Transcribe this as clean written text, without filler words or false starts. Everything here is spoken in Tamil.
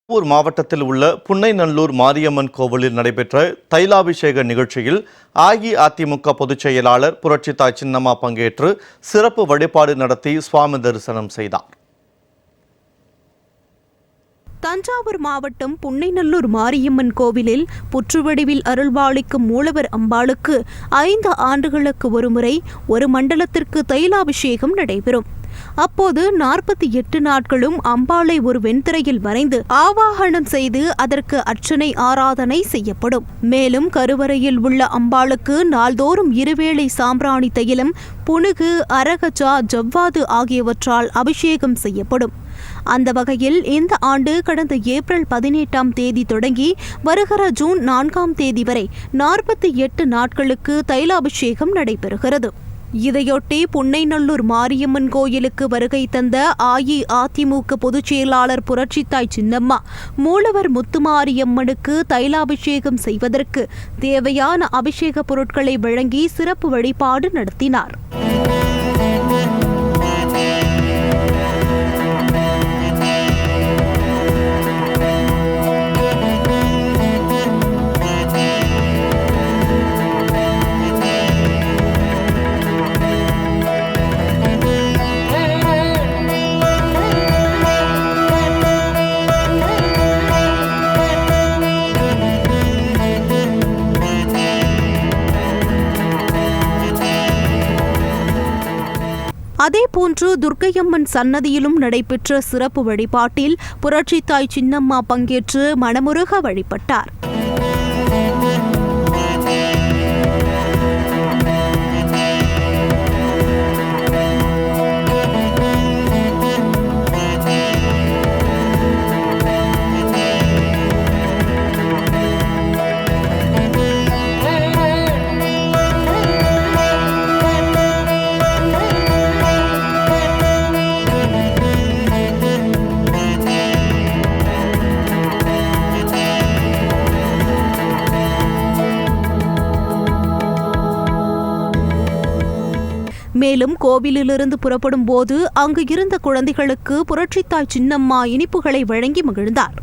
தஞ்சாவூர் மாவட்டத்தில் உள்ள புன்னைநல்லூர் மாரியம்மன் கோவிலில் நடைபெற்ற தைலாபிஷேக நிகழ்ச்சியில் அஇஅதிமுக பொதுச் செயலாளர் புரட்சித்தாய் சின்னம்மா பங்கேற்று சிறப்பு வழிபாடு நடத்தி சுவாமி தரிசனம் செய்தார். தஞ்சாவூர் மாவட்டம் புன்னைநல்லூர் மாரியம்மன் கோவிலில் புற்றுவடிவில் அருள்பாலிக்கும் மூலவர் அம்பாளுக்கு 5 ஆண்டுகளுக்கு ஒருமுறை ஒரு மண்டலத்திற்கு தைலாபிஷேகம் நடைபெறும். அப்போது 48 நாட்களும் அம்பாளை ஒரு வெண்திரையில் வரைந்து ஆவாகனம் செய்து அதற்கு அர்ச்சனை ஆராதனை செய்யப்படும். மேலும் கருவறையில் உள்ள அம்பாளுக்கு நாள்தோறும் இருவேளை சாம்பிராணி தைலம், புனுகு, அரகஜா, ஜவ்வாது ஆகியவற்றால் அபிஷேகம் செய்யப்படும். அந்த வகையில் இந்த ஆண்டு கடந்த ஏப்ரல் 18ஆம் தேதி தொடங்கி வருகிற ஜூன் 4ஆம் தேதி வரை 48 நாட்களுக்கு தைலாபிஷேகம் நடைபெறுகிறது. இதையொட்டி புன்னைநல்லூர் மாரியம்மன் கோயிலுக்கு வருகை தந்த அஇஅதிமுக பொதுச் செயலாளர் புரட்சித்தாய் சின்னம்மா மூலவர் முத்துமாரியம்மனுக்கு தைலாபிஷேகம் செய்வதற்கு தேவையான அபிஷேக பொருட்களை வழங்கி சிறப்பு வழிபாடு நடத்தினார். அதேபோன்று துர்க்கையம்மன் சன்னதியிலும் நடைபெற்ற சிறப்பு வழிபாட்டில் புரட்சித்தாய் சின்னம்மா பங்கேற்று மனமுருக வழிபட்டார். மேலும் கோவிலிலிருந்து புறப்படும் போது அங்கு இருந்த குழந்தைகளுக்கு புரட்சித்தாய் சின்னம்மா இனிப்புகளை வழங்கி மகிழ்ந்தார்.